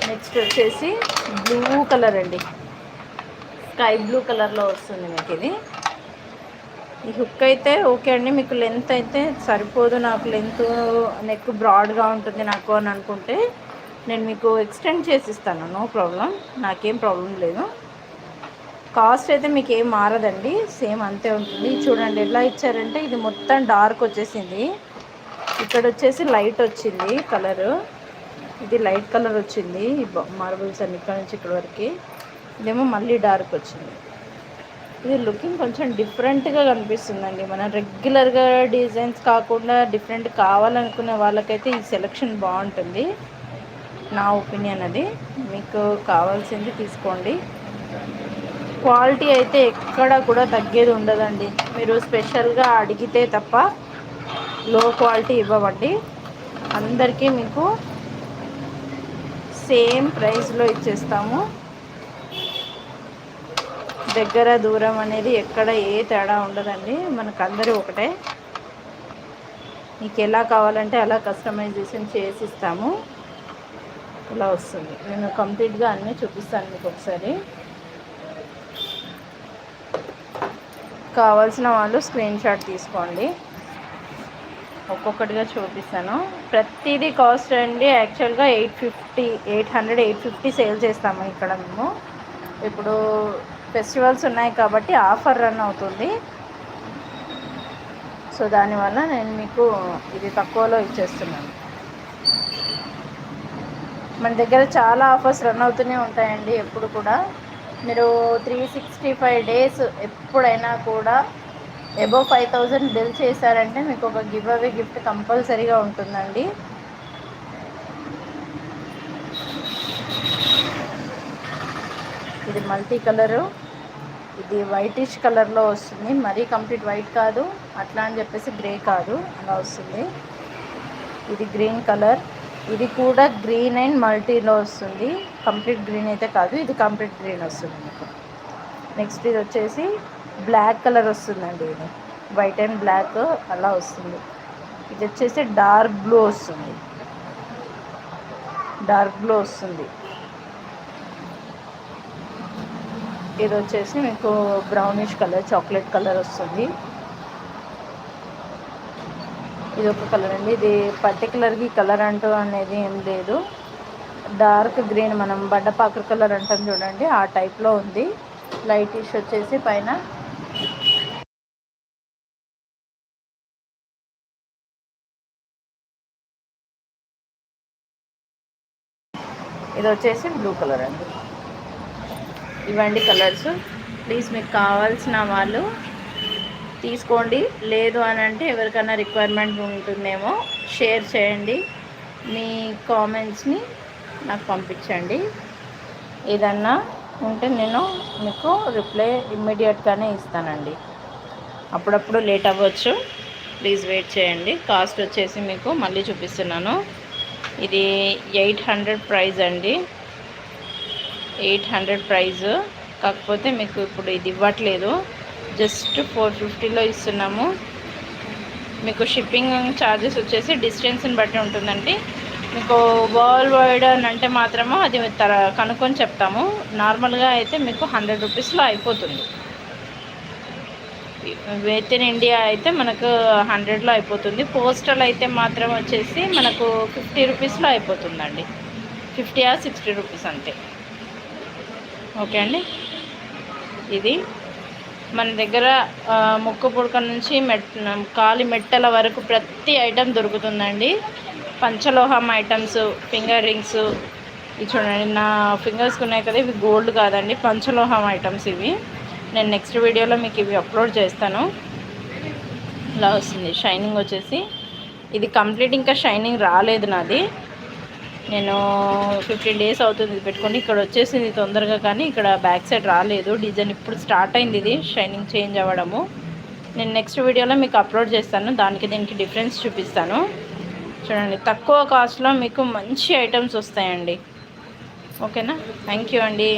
Next వచ్చేసి blue colour అండి, sky blue కలర్లో వస్తుంది మీకు ఇది. ఈ హుక్ అయితే ఓకే అండి, మీకు లెంత్ అయితే సరిపోదు, నాకు లెంత్ నెక్ బ్రాడ్గా ఉంటుంది నాకు అని అనుకుంటే నేను మీకు ఎక్స్టెండ్ చేసి ఇస్తాను, నో ప్రాబ్లం, నాకేం ప్రాబ్లం లేదు. కాస్ట్ అయితే మీకు ఏం మారదండి, సేమ్ అంతే ఉంటుంది. చూడండి ఎలా ఇచ్చారంటే ఇది మొత్తం డార్క్ వచ్చేసింది, ఇక్కడ వచ్చేసి లైట్ వచ్చింది కలరు, ఇది లైట్ కలర్ వచ్చింది మార్బుల్స్ అన్ని ఇక్కడ నుంచి ఇక్కడ వరకు, ఇదేమో మళ్ళీ డార్క్ వచ్చింది. ఇది లుకింగ్ కొంచెం డిఫరెంట్గా కనిపిస్తుందండి, మన రెగ్యులర్గా డిజైన్స్ కాకుండా డిఫరెంట్ కావాలనుకునే వాళ్ళకైతే ఈ సెలెక్షన్ బాగుంటుంది, నా ఒపీనియన్ అది. మీకు కావాల్సింది తీసుకోండి. క్వాలిటీ అయితే ఎక్కడ కూడా తగ్గేది ఉండదండి, మీరు స్పెషల్గా అడిగితే తప్ప లో క్వాలిటీ ఇవ్వమండి, అందరికీ మీకు సేమ్ ప్రైస్లో ఇచ్చేస్తాము. దగ్గర దూరం అనేది ఎక్కడ ఏ తేడా ఉండదండి, మనకు అందరూ ఒకటే. మీకు ఎలా కావాలంటే అలా కస్టమైజేషన్ చేసి ఇస్తాము. ఇలా వస్తుంది, నేను కంప్లీట్గా అన్నీ చూపిస్తాను మీకు ఒకసారి. కావాల్సిన వాళ్ళు స్క్రీన్ షాట్ తీసుకోండి, ఒక్కొక్కటిగా చూపిస్తాను. ప్రతిదీ కాస్ట్ అండి యాక్చువల్గా 850 సేల్ చేస్తాము ఇక్కడ మేము. ఇప్పుడు ఫెస్టివల్స్ ఉన్నాయి కాబట్టి ఆఫర్ రన్ అవుతుంది, సో దానివల్ల నేను మీకు ఇది తక్కువలో ఇచ్చేస్తున్నాను. మన దగ్గర చాలా ఆఫర్స్ రన్ అవుతూనే ఉంటాయండి ఎప్పుడు కూడా. మీరు 365 డేస్ ఎప్పుడైనా కూడా అబోవ్ 5000 బిల్ చేశారంటే మీకు ఒక గివ్ అవే గిఫ్ట్ కంపల్సరీగా ఉంటుందండి. ఇది మల్టీ కలరు, ఇది వైటిష్ కలర్లో వస్తుంది, మరీ కంప్లీట్ వైట్ కాదు, అట్లా అని చెప్పేసి గ్రే కాదు, అలా వస్తుంది. ఇది గ్రీన్ కలర్, ఇది కూడా గ్రీన్ అండ్ మల్టీలో వస్తుంది, కంప్లీట్ గ్రీన్ అయితే కాదు, ఇది కంప్లీట్ గ్రీన్ వస్తుంది మీకు. నెక్స్ట్ ఇది వచ్చేసి బ్లాక్ కలర్ వస్తుందండి, ఇది వైట్ అండ్ బ్లాక్ అలా వస్తుంది. ఇది వచ్చేసి డార్క్ బ్లూ వస్తుంది, డార్క్ బ్లూ వస్తుంది. ఇది వచ్చేసి మీకు బ్రౌనిష్ కలర్, చాక్లెట్ కలర్ వస్తుంది. ఇది ఒక కలర్ అండి, ఇది పర్టికులర్గా ఈ కలర్ అంటూ అనేది ఏం లేదు, డార్క్ గ్రీన్ మనం బండపాకు కలర్ అంటాం చూడండి, ఆ టైప్లో ఉంది. లైటిష్ వచ్చేసి పైన ఇది వచ్చేసి బ్లూ కలర్ అండి. ఇవండి కలర్స్, ప్లీజ్ మీకు కావాల్సిన వాళ్ళు తీసుకోండి, లేదు అని అంటే ఎవరికైనా రిక్వైర్మెంట్ ఉంటుందేమో షేర్ చేయండి, మీ కామెంట్స్ని నాకు పంపించండి. ఏదన్నా ఉంటే నేను మీకు రిప్లై ఇమ్మీడియట్గానే ఇస్తానండి, అప్పుడప్పుడు లేట్ అవ్వచ్చు, ప్లీజ్ వెయిట్ చేయండి. కాస్ట్ వచ్చేసి మీకు మళ్ళీ చూపిస్తున్నాను, ఇది 800 ప్రైజ్ అండి, 800 ప్రైజ్. కాకపోతే మీకు ఇప్పుడు ఇది ఇవ్వట్లేదు, జస్ట్ 450లో ఇస్తున్నాము. మీకు షిప్పింగ్ ఛార్జెస్ వచ్చేసి డిస్టెన్స్ని బట్టి ఉంటుందండి. మీకు వరల్డ్ వైడ్ అని అంటే మాత్రము అది కనుక్కొని చెప్తాము, నార్మల్గా అయితే మీకు 100 రూపీస్లో అయిపోతుంది. విత్ ఇన్ ఇండియా అయితే మనకు 100లో అయిపోతుంది, పోస్టల్ అయితే మాత్రం వచ్చేసి మనకు 50 రూపీస్లో అయిపోతుందండి, 50 or 60 రూపీస్ అంతే. ఓకే అండి, ఇది మన దగ్గర ముక్కు పుడక నుంచి కాలి మెట్టల వరకు ప్రతి ఐటెం దొరుకుతుందండి. పంచలోహం ఐటమ్స్, ఫింగర్ రింగ్స్, ఇవి చూడండి నా ఫింగర్స్కి ఉన్నాయి కదా, ఇవి గోల్డ్ కాదండి, పంచలోహం ఐటమ్స్ ఇవి. నేను నెక్స్ట్ వీడియోలో మీకు ఇవి అప్లోడ్ చేస్తాను. ఇలా వస్తుంది షైనింగ్ వచ్చేసి, ఇది కంప్లీట్ ఇంకా షైనింగ్ రాలేదు నాది, నేను 15 డేస్ అవుతుంది ఇది పెట్టుకొని. ఇక్కడ వచ్చేసింది తొందరగా, కానీ ఇక్కడ బ్యాక్ సైడ్ రాలేదు డిజైన్, ఇప్పుడు స్టార్ట్ అయింది ఇది షైనింగ్ చేంజ్ అవ్వడము. నేను నెక్స్ట్ వీడియోలో మీకు అప్లోడ్ చేస్తాను, దానికి దీనికి డిఫరెన్స్ చూపిస్తాను. చూడండి తక్కువ కాస్ట్లో మీకు మంచి ఐటమ్స్ వస్తాయండి. ఓకేనా, థ్యాంక్ యూ అండి.